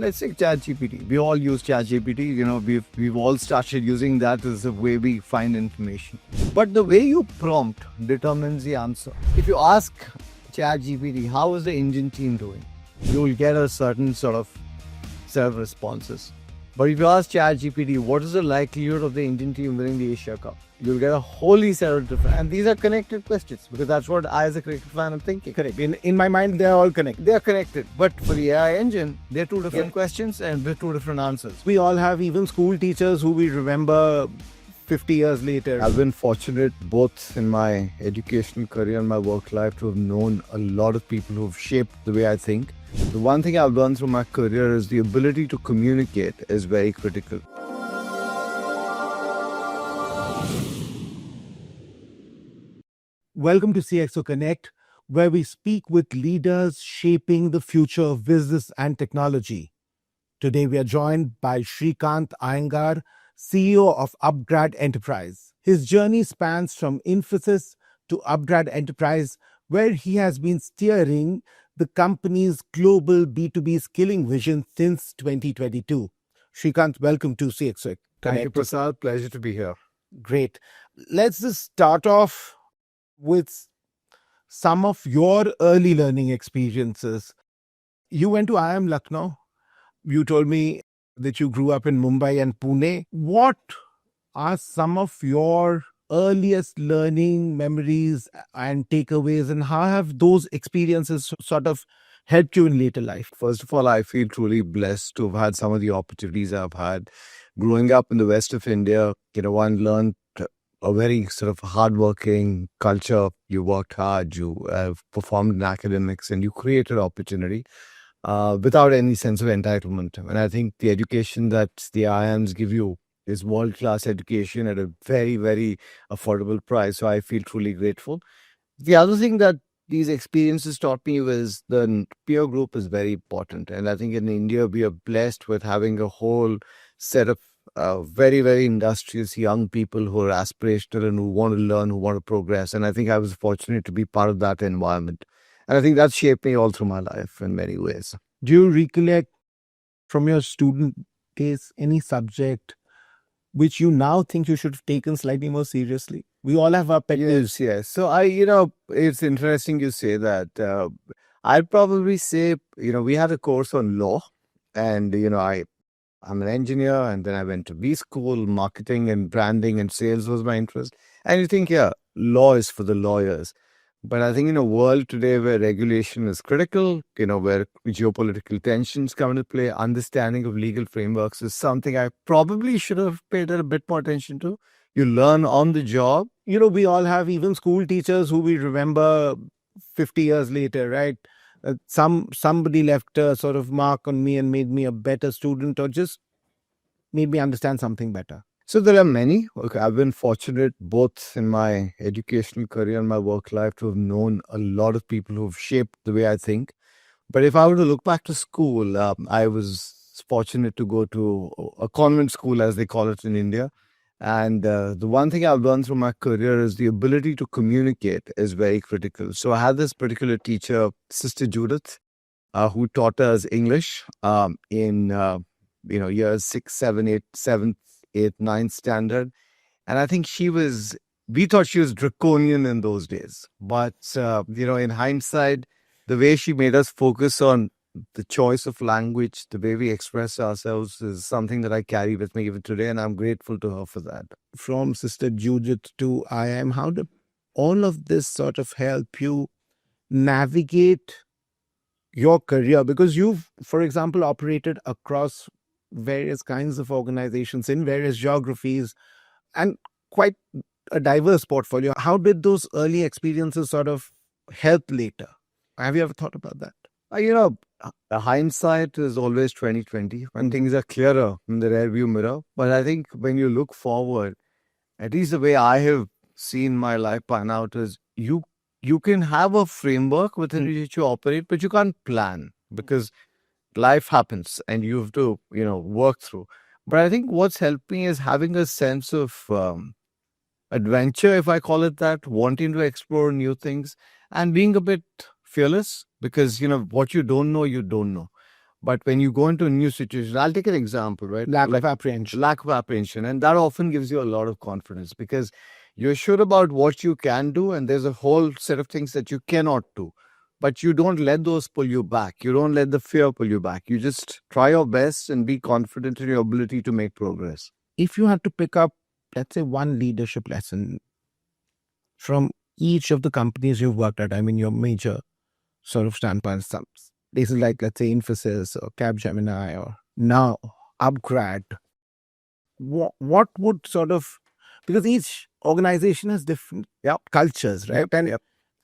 Let's take ChatGPT. We all use ChatGPT. We've all started using that as the way we find information. But the way you prompt determines the answer. If you ask ChatGPT, how is the engine team doing? You'll get a certain sort of set of responses. But if you ask ChatGPT, what is the likelihood of the Indian team winning the Asia Cup? You'll get a wholly set of different, and these are connected questions because that's what I, as a cricket fan, am thinking. Correct. In my mind, they're all connected. They're connected, but for the AI engine, they're two different questions and with two different answers. We all have even school teachers who we remember 50 years later. I've been fortunate both in my educational career and my work life to have known a lot of people who've shaped the way I think. The one thing I've learned through my career is the ability to communicate is very critical. Welcome to CXO Connect, where we speak with leaders shaping the future of business and technology. Today we are joined by Srikanth Iyengar, CEO of UpGrad Enterprise. His journey spans from Infosys to UpGrad Enterprise, where he has been steering the company's global B2B skilling vision since 2022. Srikanth, welcome to CXO Connect. Thank you, Prasad. Pleasure to be here. Great. Let's just start off with some of your early learning experiences. You went to IIM Lucknow. You told me that you grew up in Mumbai and Pune. What are some of your earliest learning memories and takeaways, and how have those experiences sort of helped you in later life? First of all, I feel truly blessed to have had some of the opportunities I've had. Growing up in the west of India, one learned a very sort of hardworking culture. You worked hard, you performed in academics, and you created opportunity without any sense of entitlement. And I think the education that the IIMs give you is world-class education at a very, very affordable price. So I feel truly grateful. The other thing that these experiences taught me was the peer group is very important. And I think in India, we are blessed with having a whole set of very, very industrious young people who are aspirational and who want to learn, who want to progress. And I think I was fortunate to be part of that environment. And I think that shaped me all through my life in many ways. Do you recollect from your student days any subject which you now think you should have taken slightly more seriously? We all have our pet peeves. Yes. So it's interesting you say that. I'd probably say, we had a course on law, and, I'm an engineer, and then I went to B school. Marketing and branding and sales was my interest. And you think, law is for the lawyers. But I think in a world today where regulation is critical, where geopolitical tensions come into play, understanding of legal frameworks is something I probably should have paid a bit more attention to. You learn on the job. We all have even school teachers who we remember 50 years later, right? Somebody left a sort of mark on me and made me a better student, or just made me understand something better. So there are many. Okay, I've been fortunate both in my educational career and my work life to have known a lot of people who've shaped the way I think. But if I were to look back to school, I was fortunate to go to a convent school, as they call it in India. And the one thing I've learned through my career is the ability to communicate is very critical. So I had this particular teacher, Sister Judith, who taught us English in years 6, 7, 8, 7th, 8th, 9th standard. And I think we thought she was draconian in those days. But, in hindsight, the way she made us focus on the choice of language, the way we express ourselves is something that I carry with me even today, and I'm grateful to her for that. From Sister Judith to IIM, how did all of this sort of help you navigate your career? Because you've, for example, operated across various kinds of organizations in various geographies and quite a diverse portfolio. How did those early experiences sort of help later? Have you ever thought about that? The hindsight is always 2020 when things are clearer in the rearview mirror. But I think when you look forward, at least the way I have seen my life pan out is you can have a framework within which you operate, but you can't plan because life happens and you have to, work through. But I think what's helped me is having a sense of adventure, if I call it that, wanting to explore new things and being a bit fearless because, what you don't know, you don't know. But when you go into a new situation, I'll take an example, right? Lack of apprehension. Lack of apprehension. And that often gives you a lot of confidence because you're sure about what you can do, and there's a whole set of things that you cannot do. But you don't let those pull you back. You don't let the fear pull you back. You just try your best and be confident in your ability to make progress. If you had to pick up, let's say, one leadership lesson from each of the companies you've worked at, I mean, your major sort of standpoints, some places like, let's say, Infosys or Capgemini or now UpGrad, what would sort of, because each organization has different cultures, right?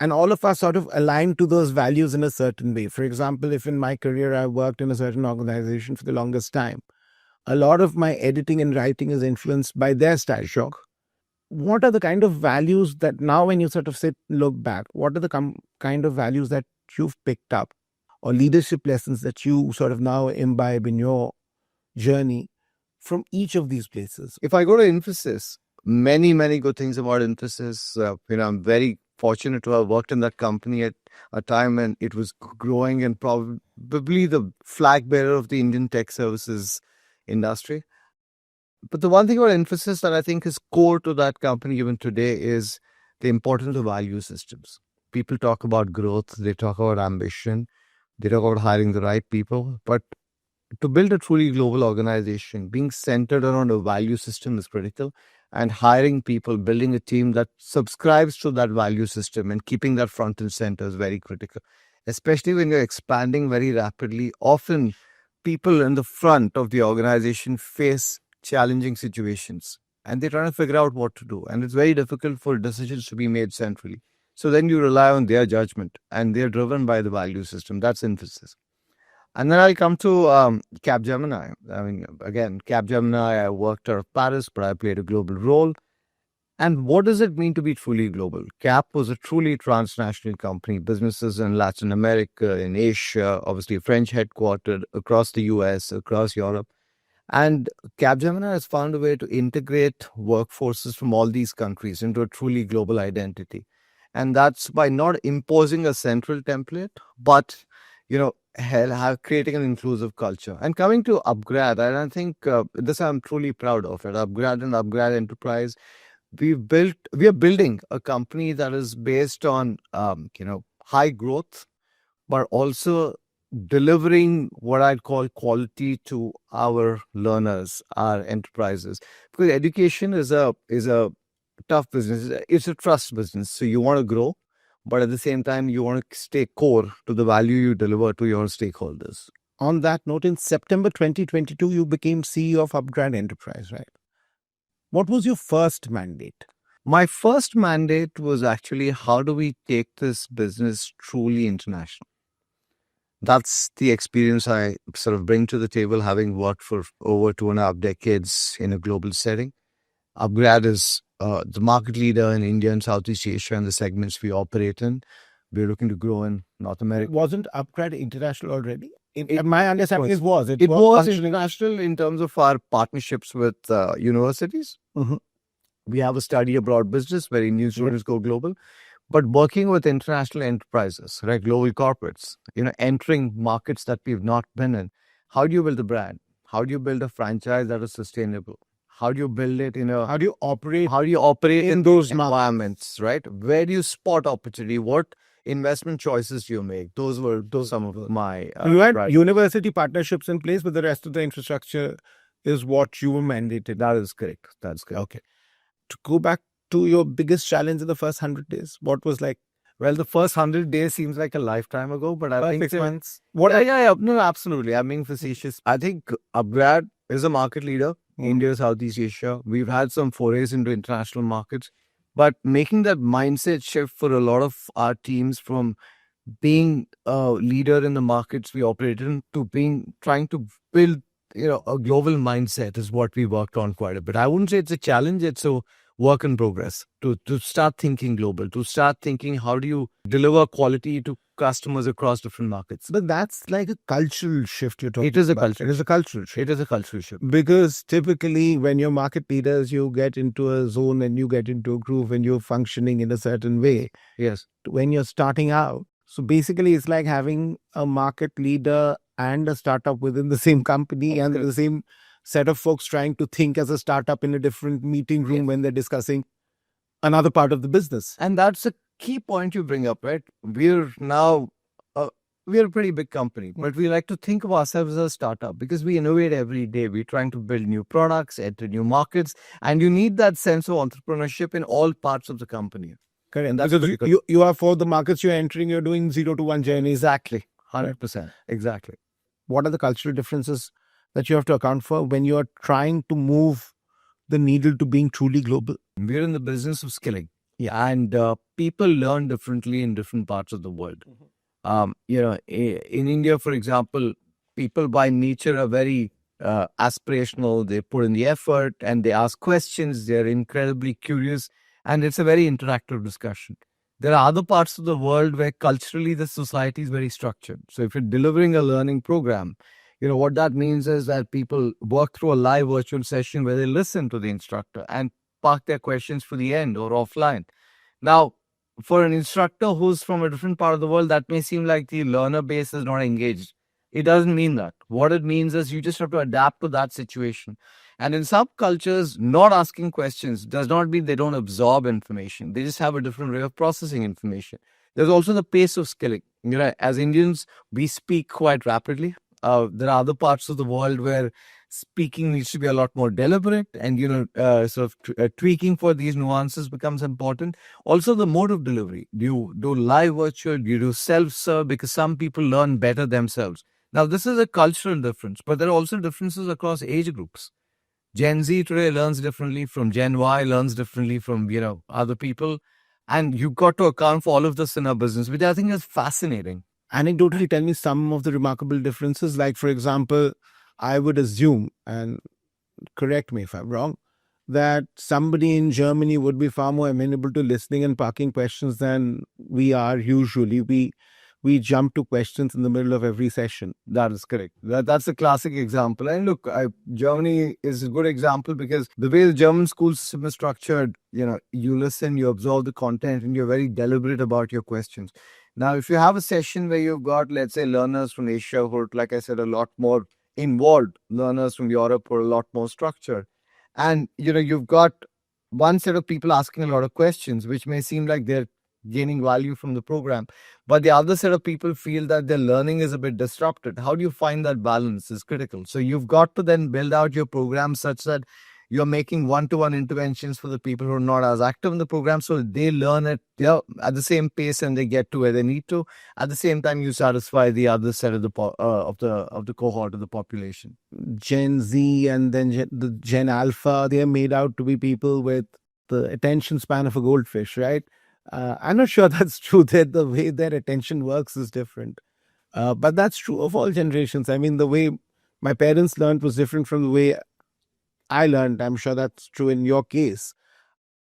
And all of us sort of align to those values in a certain way. For example, if in my career I worked in a certain organization for the longest time, a lot of my editing and writing is influenced by their style. Sure. What are the kind of values that now, when you sort of look back, what are the kind of values that you've picked up or leadership lessons that you sort of now imbibe in your journey from each of these places? If I go to Infosys, many good things about Infosys. I'm very fortunate to have worked in that company at a time when it was growing and probably the flag bearer of the Indian tech services industry. But the one thing about Infosys that I think is core to that company even today is the importance of value systems. People talk about growth, they talk about ambition, they talk about hiring the right people, but to build a truly global organization, being centered around a value system is critical. And hiring people, building a team that subscribes to that value system and keeping that front and center is very critical. Especially when you're expanding very rapidly, often people in the front of the organization face challenging situations and they're trying to figure out what to do. And it's very difficult for decisions to be made centrally. So then you rely on their judgment and they're driven by the value system. That's Infosys. And then I'll come to Capgemini. I mean, again, Capgemini, I worked out of Paris, but I played a global role. And what does it mean to be truly global? Cap was a truly transnational company, businesses in Latin America, in Asia, obviously French headquartered, across the US, across Europe. And Capgemini has found a way to integrate workforces from all these countries into a truly global identity. And that's by not imposing a central template, but creating an inclusive culture. And coming to UpGrad, and I think this I'm truly proud of it. UpGrad and UpGrad Enterprise, we are building a company that is based on high growth, but also delivering what I'd call quality to our learners, our enterprises. Because education is a tough business. It's a trust business. So you want to grow, but at the same time, you want to stay core to the value you deliver to your stakeholders. On that note, in September 2022, you became CEO of UpGrad Enterprise, right? What was your first mandate? My first mandate was actually, how do we take this business truly international? That's the experience I sort of bring to the table, having worked for over 2.5 decades in a global setting. UpGrad is the market leader in India and Southeast Asia and the segments we operate in. We're looking to grow in North America. Wasn't UpGrad international already? My understanding was, it was. It was international in terms of our partnerships with universities. Mm-hmm. We have a study abroad business where Indian students go global. But working with international enterprises, right, global corporates, entering markets that we've not been in, how do you build a brand? How do you build a franchise that is sustainable? How do you build it How do you operate? How do you operate in those environments, right? Where do you spot opportunity? What investment choices do you make? Those some of my. You had university partnerships in place, but the rest of the infrastructure is what you were mandated. That is correct. That's correct. Okay. To go back to your biggest challenge in the first 100 days, what was like? Well, the first 100 days seems like a lifetime ago, but I think 6 months. No, absolutely. I'm being facetious. I think UpGrad is a market leader in India, Southeast Asia. We've had some forays into international markets, but making that mindset shift for a lot of our teams from being a leader in the markets we operate in to trying to build a global mindset is what we worked on quite a bit. I wouldn't say it's a challenge, it's a work in progress to start thinking global, to start thinking how do you deliver quality to customers across different markets. But that's like a cultural shift you're talking about. It is a cultural shift. It is a cultural shift. Because typically when you're market leaders, you get into a zone and you get into a groove and you're functioning in a certain way. Yes. When you're starting out. So basically it's like having a market leader and a startup within the same company, and the same set of folks trying to think as a startup in a different meeting room when they're discussing another part of the business. And that's a key point you bring up, right? We're now, we're a pretty big company, but we like to think of ourselves as a startup because we innovate every day. We're trying to build new products, enter new markets, and you need that sense of entrepreneurship in all parts of the company. Correct. And that's Because critical. you are, for the markets you're entering, you're doing 0 to 1 journeys. Exactly. 100%. Exactly. What are the cultural differences that you have to account for when you are trying to move the needle to being truly global? We're in the business of skilling. Yeah. And people learn differently in different parts of the world. In India, for example, people by nature are very aspirational. They put in the effort and they ask questions. They're incredibly curious, and it's a very interactive discussion. There are other parts of the world where culturally the society is very structured. So if you're delivering a learning program, what that means is that people work through a live virtual session where they listen to the instructor and park their questions for the end or offline. Now, for an instructor who's from a different part of the world, that may seem like the learner base is not engaged. It doesn't mean that. What it means is you just have to adapt to that situation. And in some cultures, not asking questions does not mean they don't absorb information. They just have a different way of processing information. There's also the pace of skilling. As Indians, we speak quite rapidly. There are other parts of the world where speaking needs to be a lot more deliberate, and tweaking for these nuances becomes important. Also, the mode of delivery. Do you do live virtual? Do you do self-serve? Because some people learn better themselves. Now, this is a cultural difference, but there are also differences across age groups. Gen Z today learns differently from Gen Y, learns differently from other people, and you've got to account for all of this in our business, which I think is fascinating. Anecdotally, tell me some of the remarkable differences. Like, for example, I would assume, and correct me if I'm wrong, that somebody in Germany would be far more amenable to listening and parking questions than we are usually. We jump to questions in the middle of every session. That is correct. That's a classic example. And look, Germany is a good example because the way the German school system is structured, you listen, you absorb the content, and you're very deliberate about your questions. Now, if you have a session where you've got, let's say, learners from Asia who are, like I said, a lot more involved, learners from Europe who are a lot more structured, and you've got one set of people asking a lot of questions, which may seem like they're gaining value from the program, but the other set of people feel that their learning is a bit disrupted. How do you find that balance is critical. So you've got to then build out your program such that you're making one-to-one interventions for the people who are not as active in the program, so they learn at the same pace and they get to where they need to. At the same time, you satisfy the other set of the cohort of the population. Gen Z and then the Gen Alpha, they are made out to be people with the attention span of a goldfish, right? I'm not sure that's true, that the way their attention works is different. But that's true of all generations. I mean, the way my parents learned was different from the way I learned. I'm sure that's true in your case.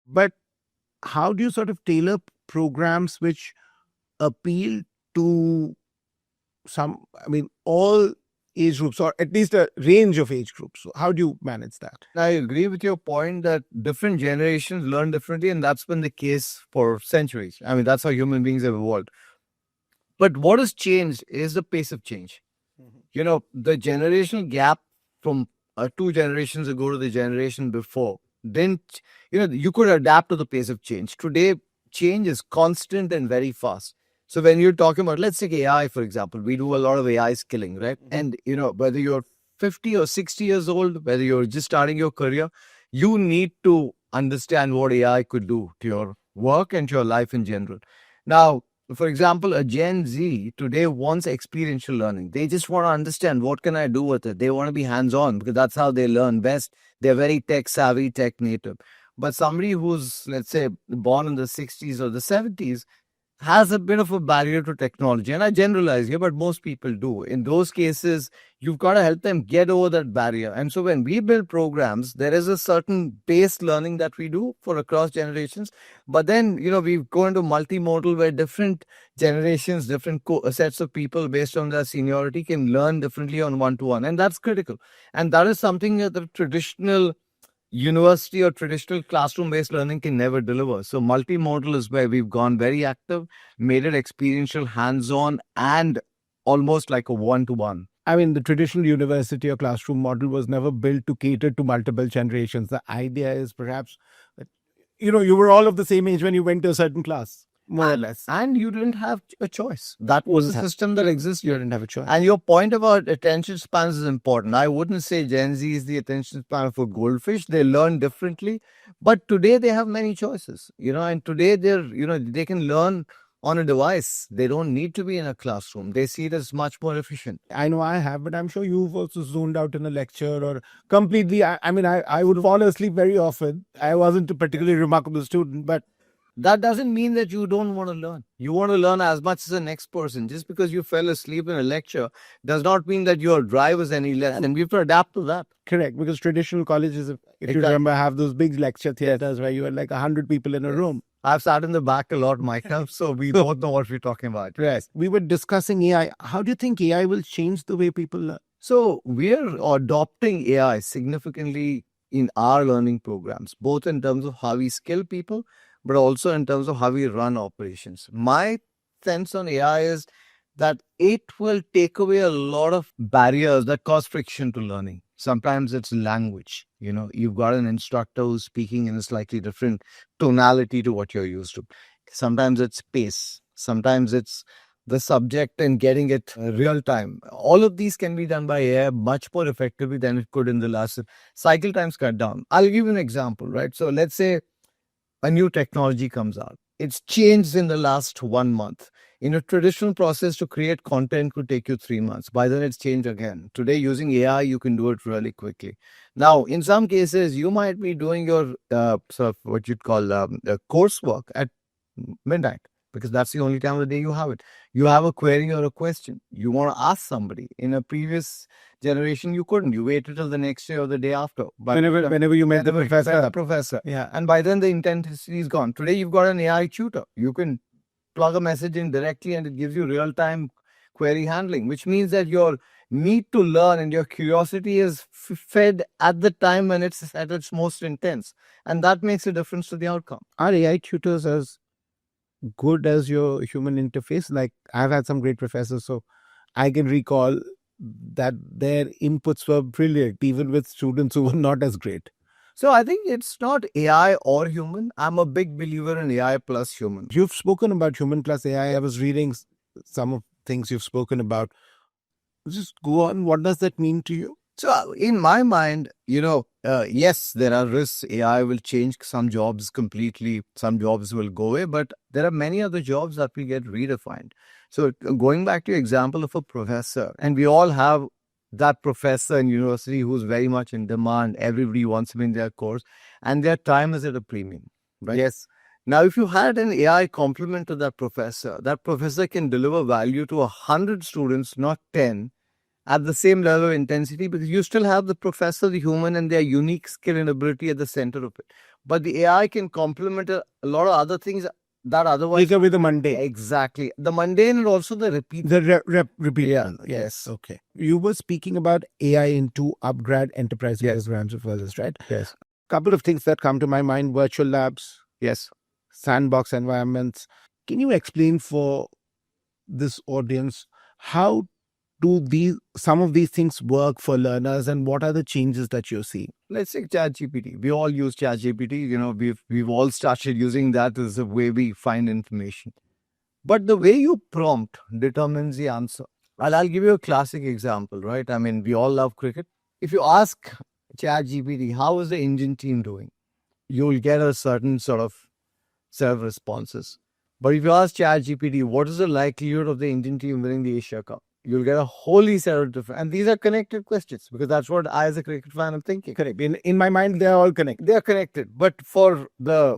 But how do you sort of tailor programs which appeal to all age groups, or at least a range of age groups? So how do you manage that? I agree with your point that different generations learn differently, and that's been the case for centuries. I mean, that's how human beings have evolved. But what has changed is the pace of change. The generational gap from 2 generations ago to the generation before, then, you could adapt to the pace of change. Today, change is constant and very fast. So when you're talking about, let's take AI, for example, we do a lot of AI skilling, right? And, whether you're 50 or 60 years old, whether you're just starting your career, you need to understand what AI could do to your work and to your life in general. Now, for example, a Gen Z today wants experiential learning. They just want to understand, what can I do with it? They want to be hands-on because that's how they learn best. They're very tech savvy, tech native. But somebody who's, let's say, born in the 60s or the 70s has a bit of a barrier to technology. And I generalize here, but most people do. In those cases, you've got to help them get over that barrier. And so when we build programs, there is a certain base learning that we do for across generations. But then, we go into multimodal where different generations, different sets of people based on their seniority can learn differently on one-to-one. And that's critical. And that is something that the traditional university or traditional classroom-based learning can never deliver. So multimodal is where we've gone very active, made it experiential, hands-on, and almost like a one-to-one. I mean, the traditional university or classroom model was never built to cater to multiple generations. The idea is perhaps that, you were all of the same age when you went to a certain class, more or less. And you didn't have a choice. That was the system that exists. You didn't have a choice. And your point about attention spans is important. I wouldn't say Gen Z is the attention span of a goldfish. They learn differently. But today they have many choices, and today they can learn on a device. They don't need to be in a classroom. They see it as much more efficient. I know I have, but I'm sure you've also zoned out in a lecture or completely. I mean, I would fall asleep very often. I wasn't a particularly remarkable student, but that doesn't mean that you don't want to learn. You want to learn as much as the next person. Just because you fell asleep in a lecture does not mean that your drive is any less. And we have to adapt to that. Correct, because traditional colleges, if you remember, have those big lecture theaters where you had like 100 people in a room. I've sat in the back a lot myself, so we both know what we're talking about. Yes. We were discussing AI. How do you think AI will change the way people learn? So we're adopting AI significantly in our learning programs, both in terms of how we skill people, but also in terms of how we run operations. My sense on AI is that it will take away a lot of barriers that cause friction to learning. Sometimes it's language. You've got an instructor who's speaking in a slightly different tonality to what you're used to. Sometimes it's pace. Sometimes it's the subject and getting it real time. All of these can be done by AI much more effectively than it could in the last. Cycle times cut down. I'll give you an example, right? So let's say a new technology comes out. It's changed in the last 1 month. In a traditional process to create content could take you 3 months. By then it's changed again. Today using AI, you can do it really quickly. Now, in some cases, you might be doing your sort of what you'd call coursework at midnight, because that's the only time of the day you have it. You have a query or a question. You want to ask somebody. In a previous generation, you couldn't. You waited till the next day or the day after. But whenever you met the professor. Yeah. And by then the intensity is gone. Today, you've got an AI tutor. You can plug a message in directly and it gives you real-time query handling, which means that your need to learn and your curiosity is fed at the time when it's at its most intense. And that makes a difference to the outcome. Are AI tutors as good as your human interface? Like, I've had some great professors, so I can recall that their inputs were brilliant, even with students who were not as great. So I think it's not AI or human. I'm a big believer in AI plus human. You've spoken about human plus AI. I was reading some of things you've spoken about. Just go on. What does that mean to you? So in my mind, yes, there are risks. AI will change some jobs completely. Some jobs will go away, but there are many other jobs that will get redefined. So going back to your example of a professor, and we all have that professor in university who's very much in demand. Everybody wants him in their course, and their time is at a premium, right? Yes. Now, if you had an AI complement to that professor can deliver value to 100 students, not 10, at the same level of intensity, because you still have the professor, the human, and their unique skill and ability at the center of it. But the AI can complement a lot of other things that otherwise... Take away the mundane. Exactly. The mundane and also the repeat. The repeat. Yeah. Yes. Okay. You were speaking about AI into UpGrad enterprise programs of others, right? Yes. Couple of things that come to my mind: virtual labs, Yes, sandbox environments. Can you explain for this audience how do some of these things work for learners, and what are the changes that you're seeing? Let's take ChatGPT. We all use ChatGPT. We've all started using that as a way we find information. But the way you prompt determines the answer. I'll give you a classic example, right? I mean, we all love cricket. If you ask ChatGPT, how is the Indian team doing? You'll get a certain sort of set of responses. But if you ask ChatGPT, what is the likelihood of the Indian team winning the Asia Cup? You'll get a wholly set of different, and these are connected questions, because that's what I, as a cricket fan, am thinking. Correct. In my mind, they're all connected. They're connected, but for the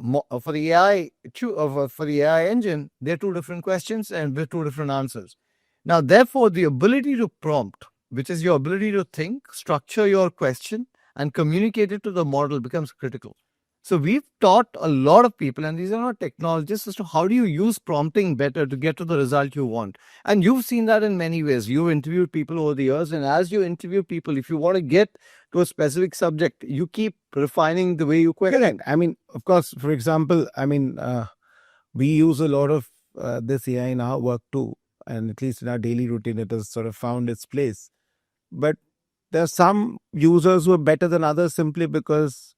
AI for the AI engine, they're two different questions and with two different answers. Now, therefore, the ability to prompt, which is your ability to think, structure your question, and communicate it to the model, becomes critical. So we've taught a lot of people, and these are not technologists, as to how do you use prompting better to get to the result you want. And you've seen that in many ways. You've interviewed people over the years, and as you interview people, if you want to get to a specific subject, you keep refining the way you question. Correct. I mean, of course, for example, we use a lot of this AI in our work too, and at least in our daily routine, it has sort of found its place. but there are some users who are better than others simply because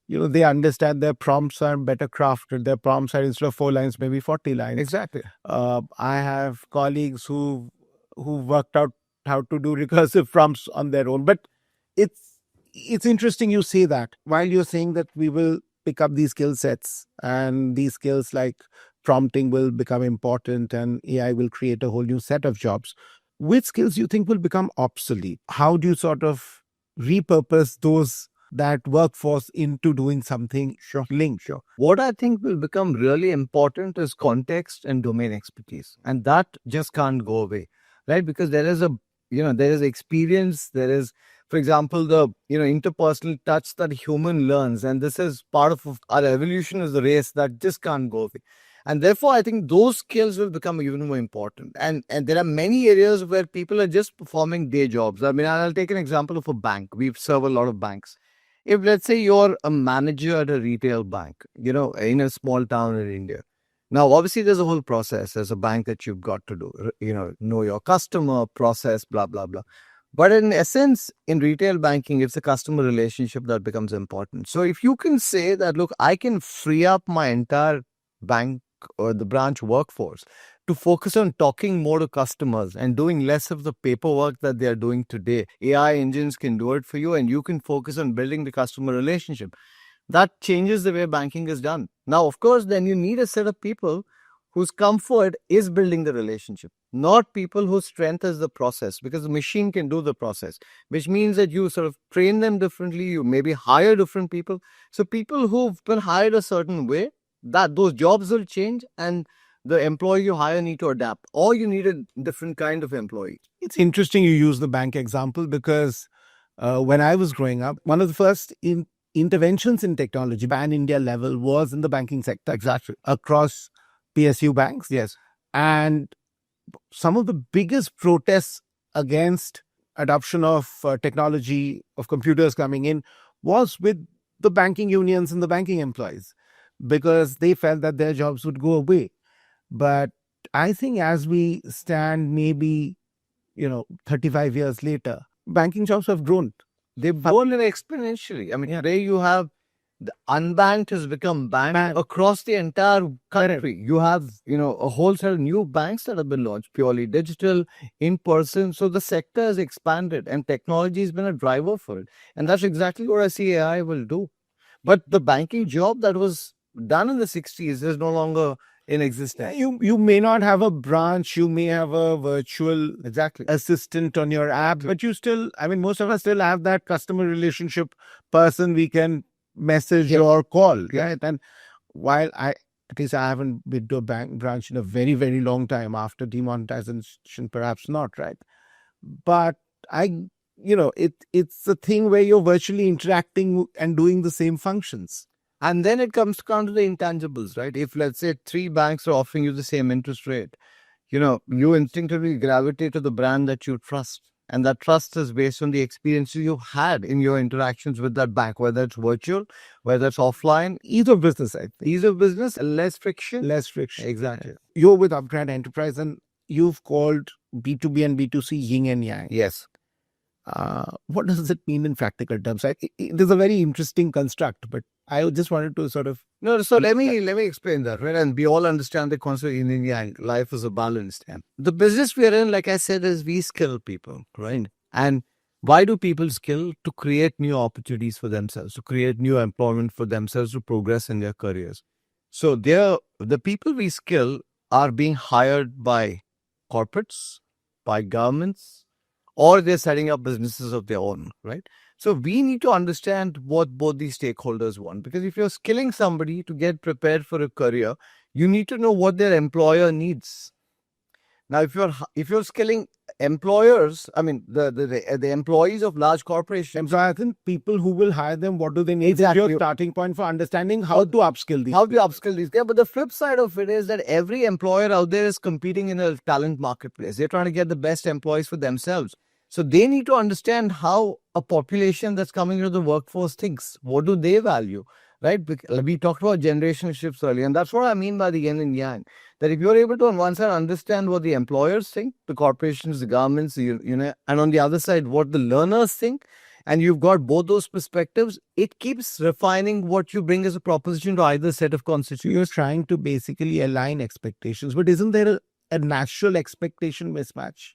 they understand their prompts are better crafted. Their prompts are, instead of 4 lines, maybe 40 lines. Exactly. I have colleagues who worked out how to do recursive prompts on their own. But it's interesting you say that. While you're saying that we will pick up these skill sets, and these skills like prompting will become important, and AI will create a whole new set of jobs, which skills you think will become obsolete? How do you sort of repurpose those, that workforce, into doing something linked? Sure. What I think will become really important is context and domain expertise. And that just can't go away, right? Because there is there is experience, there is, for example, the, interpersonal touch that human learns. And this is part of our evolution, is the race that just can't go away. And therefore, I think those skills will become even more important. And there are many areas where people are just performing day jobs. I mean, I'll take an example of a bank. We serve a lot of banks. If, let's say, you're a manager at a retail bank, in a small town in India. Now, obviously, there's a whole process as a bank that you've got to do, know your customer, process, blah, blah, blah. But in essence, in retail banking, it's a customer relationship that becomes important. So if you can say that, look, I can free up my entire bank or the branch workforce to focus on talking more to customers and doing less of the paperwork that they are doing today. AI engines can do it for you, and you can focus on building the customer relationship. That changes the way banking is done. Now, of course, then you need a set of people whose comfort is building the relationship, not people whose strength is the process, because the machine can do the process, which means that you sort of train them differently. You maybe hire different people. So people who've been hired a certain way, that those jobs will change, and the employee you hire need to adapt, or you need a different kind of employee. It's interesting you use the bank example, because when I was growing up, one of the first interventions in technology, pan-India level, was in the banking sector. Exactly. Across PSU banks. Yes. And some of the biggest protests against adoption of technology, of computers coming in, was with the banking unions and the banking employees, because they felt that their jobs would go away. But I think as we stand, maybe 35 years later, banking jobs have grown. They've grown exponentially. I mean, today you have the unbanked has become banked across the entire country. You have, a whole set of new banks that have been launched, purely digital, in person. So the sector has expanded, and technology has been a driver for it. And that's exactly what I see AI will do. But the banking job that was done in the 60s is no longer in existence. You may not have a branch, you may have a virtual assistant on your app, but you still, most of us still have that customer relationship person we can message or call, right? And while at least I haven't been to a bank branch in a very, very long time, after demonetization, perhaps not, right? But it's a thing where you're virtually interacting and doing the same functions. And then it comes down to the intangibles, right? If, let's say, 3 banks are offering you the same interest rate, you instinctively gravitate to the brand that you trust. And that trust is based on the experiences you've had in your interactions with that bank, whether it's virtual, whether it's offline. Ease of business, I think. Ease of business, less friction. Less friction. Exactly. You're with UpGrad Enterprise, and you've called B2B and B2C yin and yang. Yes. What does it mean in practical terms? It is a very interesting construct, but I just wanted to sort of... No, so let me explain that, right? And we all understand the concept of yin and yang. Life is a balanced end. The business we are in, like I said, is we skill people, right? And why do people skill? To create new opportunities for themselves, to create new employment for themselves, to progress in their careers. So the people we skill are being hired by corporates, by governments, or they're setting up businesses of their own, right? So we need to understand what both these stakeholders want. Because if you're skilling somebody to get prepared for a career, you need to know what their employer needs. Now, if you're skilling employers, the employees of large corporations, I think people who will hire them, what do they need? Exactly. Your starting point for understanding how to upskill these. How to upskill these. Yeah, but the flip side of it is that every employer out there is competing in a talent marketplace. They're trying to get the best employees for themselves. So they need to understand how a population that's coming into the workforce thinks. What do they value? right? We talked about generational shifts earlier, and that's what I mean by the yin and yang. That if you're able to, on one side, understand what the employers think, the corporations, the governments, and on the other side, what the learners think, and you've got both those perspectives, it keeps refining what you bring as a proposition to either set of So you're constituents. trying to basically align expectations, but isn't there a natural expectation mismatch?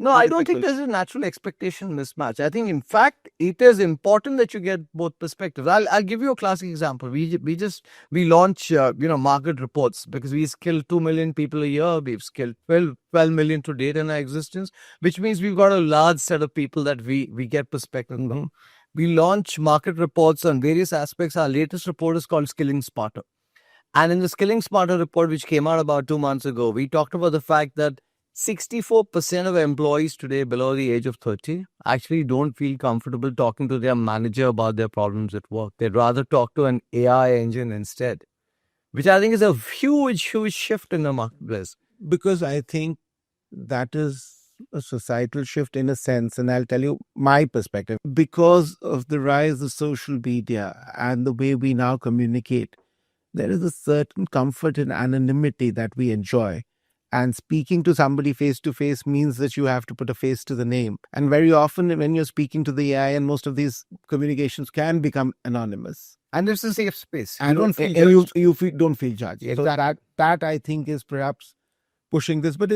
No, I don't think there's a natural expectation mismatch. I think, in fact, it is important that you get both perspectives. I'll give you a classic example. We launch market reports because we skill 2 million people a year. We've skilled 12 million to date in our existence, which means we've got a large set of people that we get perspective from. We launch market reports on various aspects. Our latest report is called Skilling Smarter. And in the Skilling Smarter report, which came out about 2 months ago, we talked about the fact that 64% of employees today below the age of 30 actually don't feel comfortable talking to their manager about their problems at work. They'd rather talk to an AI engine instead, which I think is a huge, huge shift in the marketplace. Because I think that is a societal shift in a sense. And I'll tell you my perspective. Because of the rise of social media and the way we now communicate, there is a certain comfort in anonymity that we enjoy. And speaking to somebody face to face means that you have to put a face to the name. And very often, when you're speaking to the AI, and most of these communications can become anonymous. And it's a safe space. And you don't feel you, judged. don't feel judged. So Exactly. that I think is perhaps pushing this, but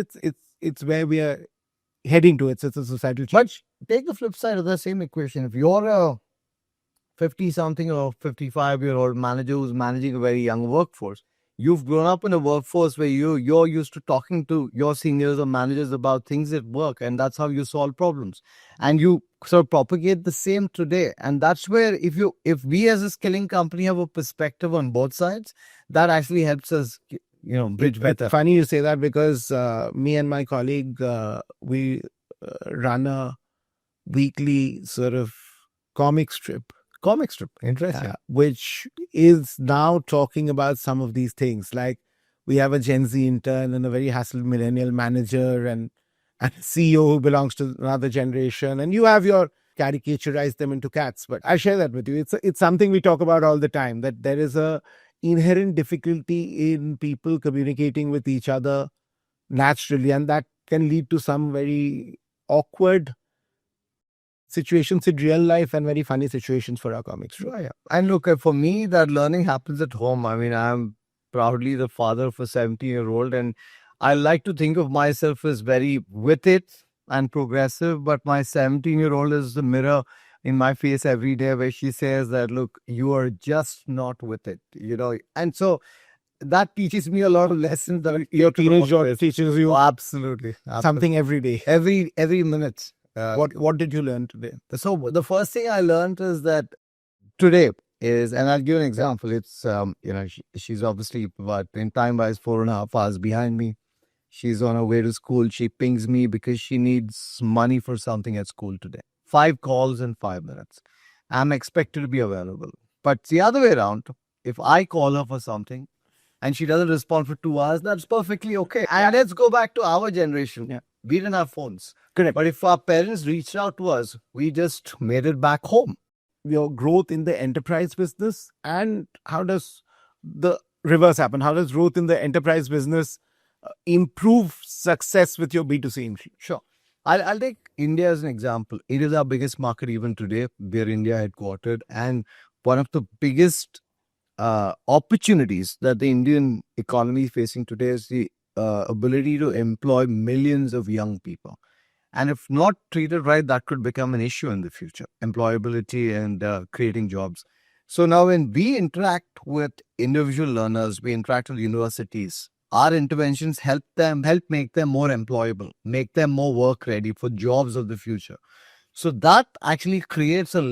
it's where we are heading to. It's a societal change. But take the flip side of the same equation. If you're a 50 something or 55-year-old manager who's managing a very young workforce, you've grown up in a workforce where you're used to talking to your seniors or managers about things at work, and that's how you solve problems. And you sort of propagate the same today. And that's where if we as a skilling company have a perspective on both sides, that actually helps us bridge better. It's funny you say that because me and my colleague, we run a weekly sort of comic strip, Interesting. which is now talking about some of these things. Like we have a Gen Z intern and a very hassled millennial manager and a CEO who belongs to another generation. And you have your caricaturize them into cats. But I share that with you. It's something we talk about all the time, that there is a inherent difficulty in people communicating with each other naturally, and that can lead to some very awkward situations in real life and very funny situations for our comics. Sure, yeah. And look, for me, that learning happens at home. I mean, I'm proudly the father of a 17-year-old, and I like to think of myself as very with it and progressive, but my 17-year-old is the mirror in my face every day where she says that, look, you are just not with it, And so that teaches me a lot of lessons that Your teenager teaches you absolutely something every day. every minute. What did you learn today? So the first thing I learned is that today is, and I'll give an example. It's she's obviously about in time wise 4.5 hours behind me. She's on her way to school. She pings me because she needs money for something at school today. 5 calls in 5 minutes. I'm expected to be available. But the other way around, if I call her for something and she doesn't respond for 2 hours, that's perfectly okay. And let's go back to our generation. Yeah. We didn't have phones. Correct. But if our parents reached out to us, we just made it back home. Your growth in the enterprise business, and how does the reverse happen? How does growth in the enterprise business improve success with your B2C? Sure. I'll take India as an example. It is our biggest market even today. We're India headquartered. And one of the biggest opportunities that the Indian economy is facing today is the ability to employ millions of young people. And if not treated right, that could become an issue in the future, employability and creating jobs. So now when we interact with individual learners, we interact with universities, our interventions help make them more employable, make them more work ready for jobs of the future. So that actually creates a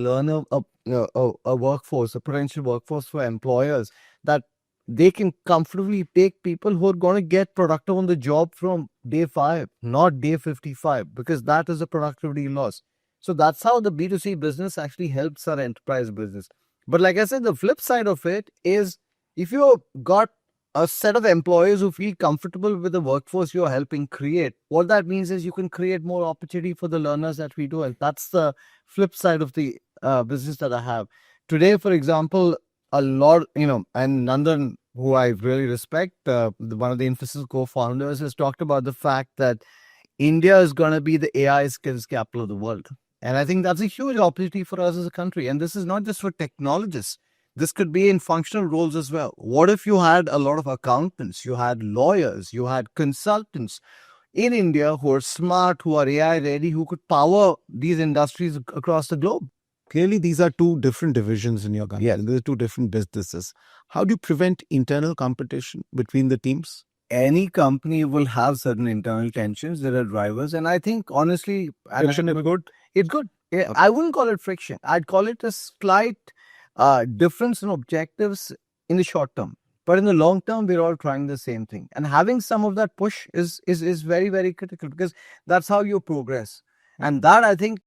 workforce, a potential workforce for employers, that they can comfortably take people who are going to get productive on the job from day 5, not day 55, because that is a productivity loss. So that's how the B2C business actually helps our enterprise business. But like I said, the flip side of it is, if you've got a set of employees who feel comfortable with the workforce you're helping create, what that means is you can create more opportunity for the learners that we do. And that's the flip side of the business that I have. Today, for example, a lot, and Nandan, who I really respect, one of the Infosys co-founders, has talked about the fact that India is going to be the AI skills capital of the world. And I think that's a huge opportunity for us as a country. And this is not just for technologists. This could be in functional roles as well. What if you had a lot of accountants, you had lawyers, you had consultants in India who are smart, who are AI ready, who could power these industries across the globe? Clearly, these are two different divisions in your company. Yes. These are two different businesses. How do you prevent internal competition between the teams? Any company will have certain internal tensions. There are drivers, and I think honestly, Friction is good. it's good. Yeah, Okay. I wouldn't call it friction. I'd call it a slight difference in objectives in the short term, but in the long term, we're all trying the same thing. And having some of that push is very very critical, because that's how you progress. And that, I think,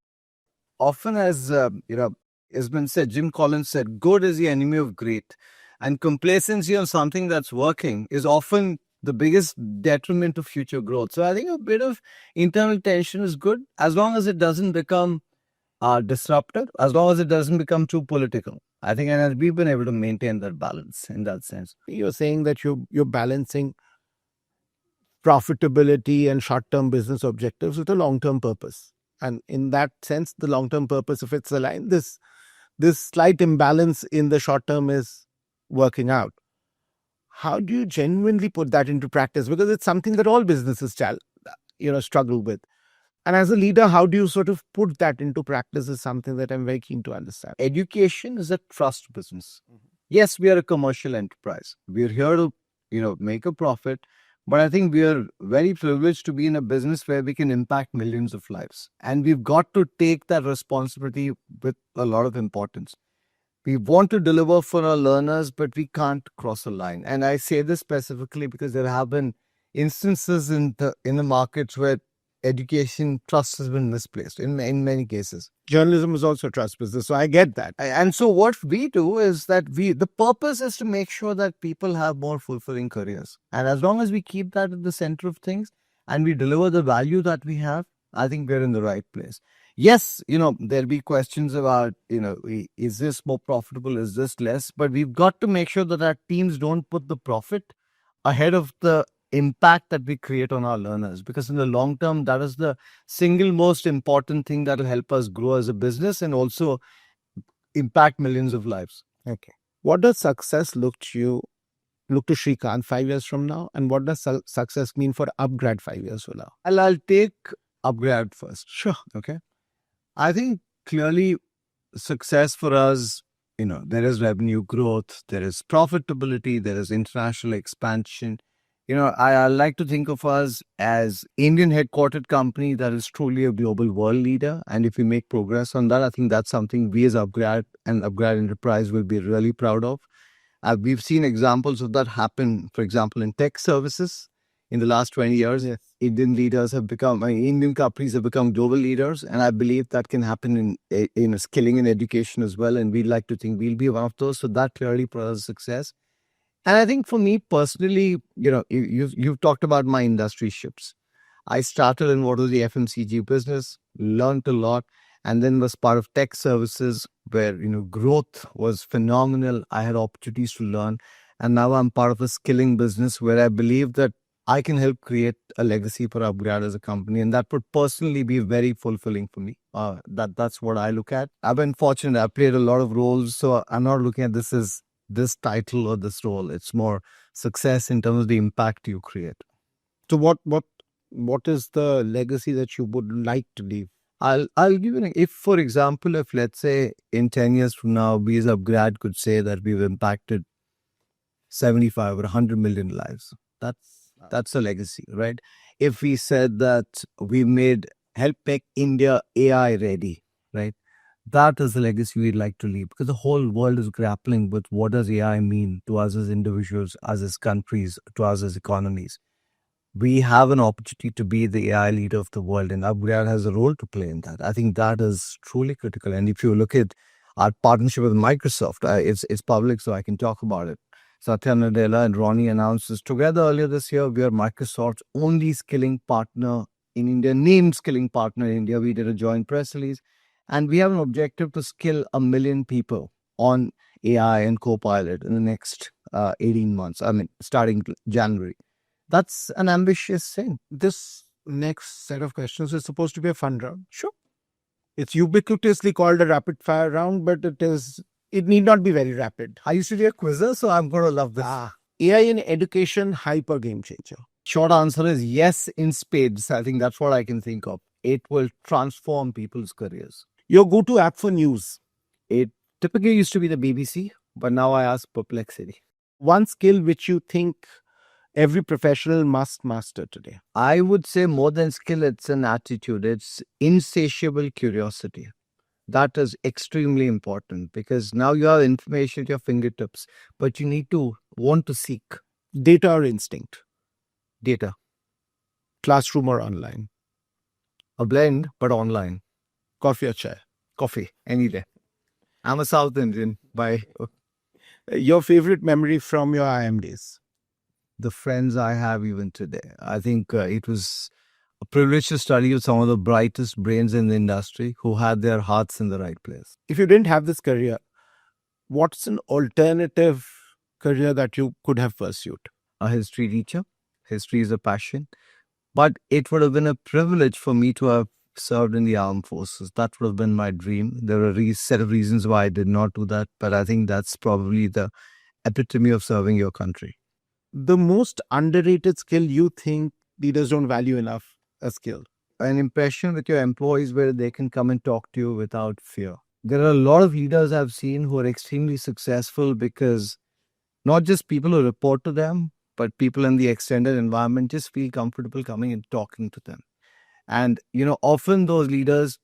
often, as has been said, Jim Collins said, good is the enemy of great. And complacency on something that's working is often the biggest detriment to future growth. So I think a bit of internal tension is good, as long as it doesn't become disruptive, as long as it doesn't become too political. I think, and we've been able to maintain that balance in that sense. You're saying that you're balancing profitability and short-term business objectives with a long-term purpose. And in that sense, the long-term purpose, if it's aligned, this slight imbalance in the short term is working out. How do you genuinely put that into practice? Because it's something that all businesses struggle with. And as a leader, how do you sort of put that into practice is something that I'm very keen to understand. Education is a trust business. Yes, we are a commercial enterprise. We're here to, make a profit. But I think we are very privileged to be in a business where we can impact millions of lives. And we've got to take that responsibility with a lot of importance. We want to deliver for our learners, but we can't cross a line. And I say this specifically because there have been instances in the markets where education trust has been misplaced in many cases. Journalism is also a trust business, so I get that. And so what we do is that the purpose is to make sure that people have more fulfilling careers. And as long as we keep that at the center of things and we deliver the value that we have, I think we're in the right place. Yes, there'll be questions about, is this more profitable? Is this less? But we've got to make sure that our teams don't put the profit ahead of the impact that we create on our learners, because in the long term, that is the single most important thing that will help us grow as a business and also impact millions of lives. Okay. What does success look to Srikanth 5 years from now? And what does success mean for UpGrad 5 years from now? I'll take UpGrad first. Sure. Okay. I think clearly success for us, there is revenue growth, there is profitability, there is international expansion. I like to think of us as Indian headquartered company that is truly a global world leader. And if we make progress on that, I think that's something we as UpGrad and UpGrad Enterprise will be really proud of. We've seen examples of that happen, for example, in tech services. In the last 20 years, Yes. Indian companies have become global leaders. And I believe that can happen in skilling and education as well. And we'd like to think we'll be one of those. So that clearly for us is success. And I think for me personally, you've talked about my industry shifts. I started in what was the FMCG business, learned a lot, and then was part of tech services where, growth was phenomenal. I had opportunities to learn. And now I'm part of a skilling business where I believe that I can help create a legacy for UpGrad as a company. And that would personally be very fulfilling for me. That's what I look at. I've been fortunate. I've played a lot of roles. So I'm not looking at this as this title or this role. It's more success in terms of the impact you create. So what is the legacy that you would like to leave? I'll give you if, for example, if let's say in 10 years from now, we as UpGrad could say that we've impacted 75 or 100 million lives. That's a legacy, right? If we said that we help make India AI ready, right? That is the legacy we'd like to leave, because the whole world is grappling with what does AI mean to us as individuals, us as countries, to us as economies. We have an opportunity to be the AI leader of the world, and UpGrad has a role to play in that. I think that is truly critical. And if you look at our partnership with Microsoft, it's public, so I can talk about it. Satya Nadella and Ronnie announced this together earlier this year. We are Microsoft's only skilling partner in India, named skilling partner in India. We did a joint press release, and we have an objective to skill 1 million people on AI and Copilot in the next 18 months. I mean, starting January. That's an ambitious thing. This next set of questions is supposed to be a fun round. Sure. It's ubiquitously called a rapid fire round, but it need not be very rapid. I used to be a quizzer, so I'm going to love this. AI in education, hype or game changer? Short answer is yes in spades. I think that's what I can think of. It will transform people's careers. Your go-to app for news? It typically used to be the BBC, but now I ask Perplexity. One skill which you think every professional must master today? I would say more than skill, it's an attitude. It's insatiable curiosity. That is extremely important because now you have information at your fingertips, but you need to want to seek. Data or instinct? Data. Classroom or online? A blend, but online. Coffee or chai? Coffee, any day. I'm a South Indian by Your favorite memory from your IM days? the friends I have even today. I think it was a privilege to study with some of the brightest brains in the industry who had their hearts in the right place. If you didn't have this career, what's an alternative career that you could have pursued? A history teacher. History is a passion. But it would have been a privilege for me to have served in the armed forces. That would have been my dream. There are a set of reasons why I did not do that, but I think that's probably the epitome of serving your country. The most underrated skill you think leaders don't value enough, a skill? An impression with your employees where they can come and talk to you without fear. There are a lot of leaders I've seen who are extremely successful because not just people who report to them, but people in the extended environment just feel comfortable coming and talking to them. And, often those leaders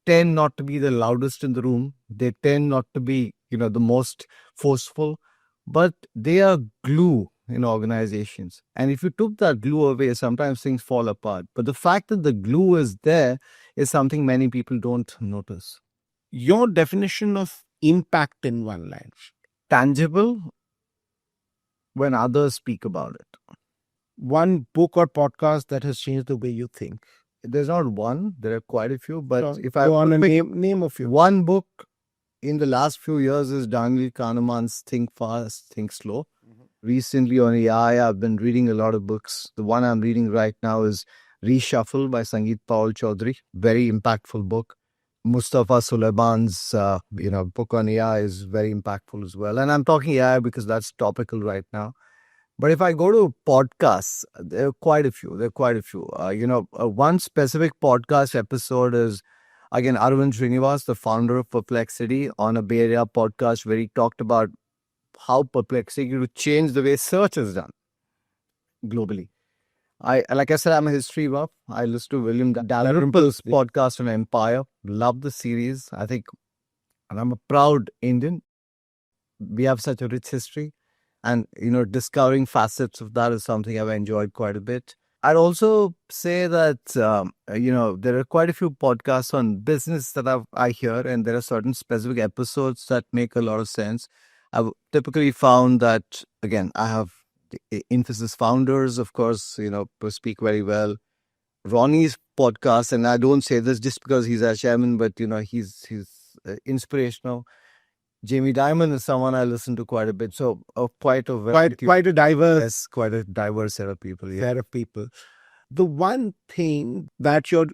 tend not to be the loudest in the room. They tend not to be, the most forceful, but they are glue in organizations. And if you took that glue away, sometimes things fall apart. But the fact that the glue is there is something many people don't notice. Your definition of impact in one line? Tangible when others speak about it. One book or podcast that has changed the way you think? There's not one, there are quite a few, but So, if I go on and pick name a few. one book in the last few years is Daniel Kahneman's Think Fast, Think Slow. Recently on AI, I've been reading a lot of books. The one I'm reading right now is Reshuffle by Sangeet Paul Chaudhary. Very impactful book. Mustafa Sulaiman's book on AI is very impactful as well. And I'm talking AI because that's topical right now. But if I go to podcasts, there are quite a few. One specific podcast episode is, again, Arvind Srinivas, the founder of Perplexity, on a Bay Area podcast where he talked about how Perplexity would change the way search is done globally. Like I said, I'm a history buff. I listen to William Dalrymple's podcast on Empire. Love the series. I think, and I'm a proud Indian. We have such a rich history. And, discovering facets of that is something I've enjoyed quite a bit. I'd also say that, there are quite a few podcasts on business that I hear, and there are certain specific episodes that make a lot of sense. I've typically found that, again, I have the Infosys founders, of course, who speak very well. Ronnie's podcast, and I don't say this just because he's our chairman, but, he's inspirational. Jamie Dimon is someone I listen to quite a bit. So quite a diverse set of people. Yeah. Set of people. The one thing that your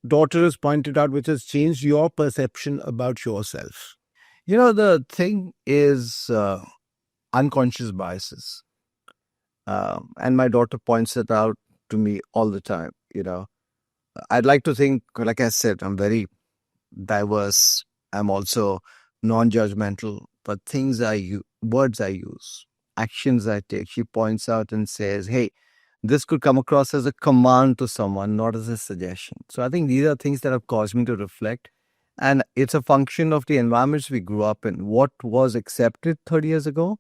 daughter has pointed out, which has changed your perception about yourself. The thing is unconscious biases. And my daughter points it out to me all the time. I'd like to think, like I said, I'm very diverse. I'm also non-judgmental, but words I use, actions I take, she points out and says, hey, this could come across as a command to someone, not as a suggestion. So I think these are things that have caused me to reflect. And it's a function of the environments we grew up in. What was accepted 30 years ago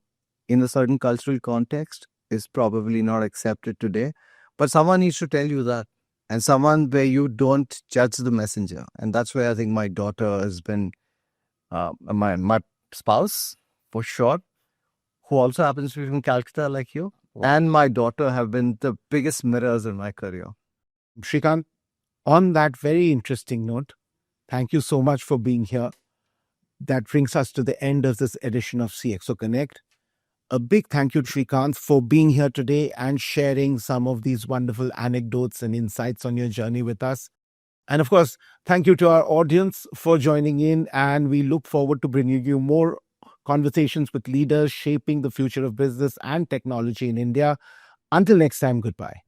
in a certain cultural context is probably not accepted today. But someone needs to tell you that. And someone where you don't judge the messenger. And that's where I think my daughter has been my spouse, for sure, who also happens to be from Calcutta like you, and my daughter have been the biggest mirrors in my career. Srikanth, on that very interesting note, thank you so much for being here. that brings us to the end of this edition of CXO Connect. A big thank you, Srikanth, for being here today and sharing some of these wonderful anecdotes and insights on your journey with us. And of course, thank you to our audience for joining in. And we look forward to bringing you more conversations with leaders shaping the future of business and technology in India. Until next time, goodbye.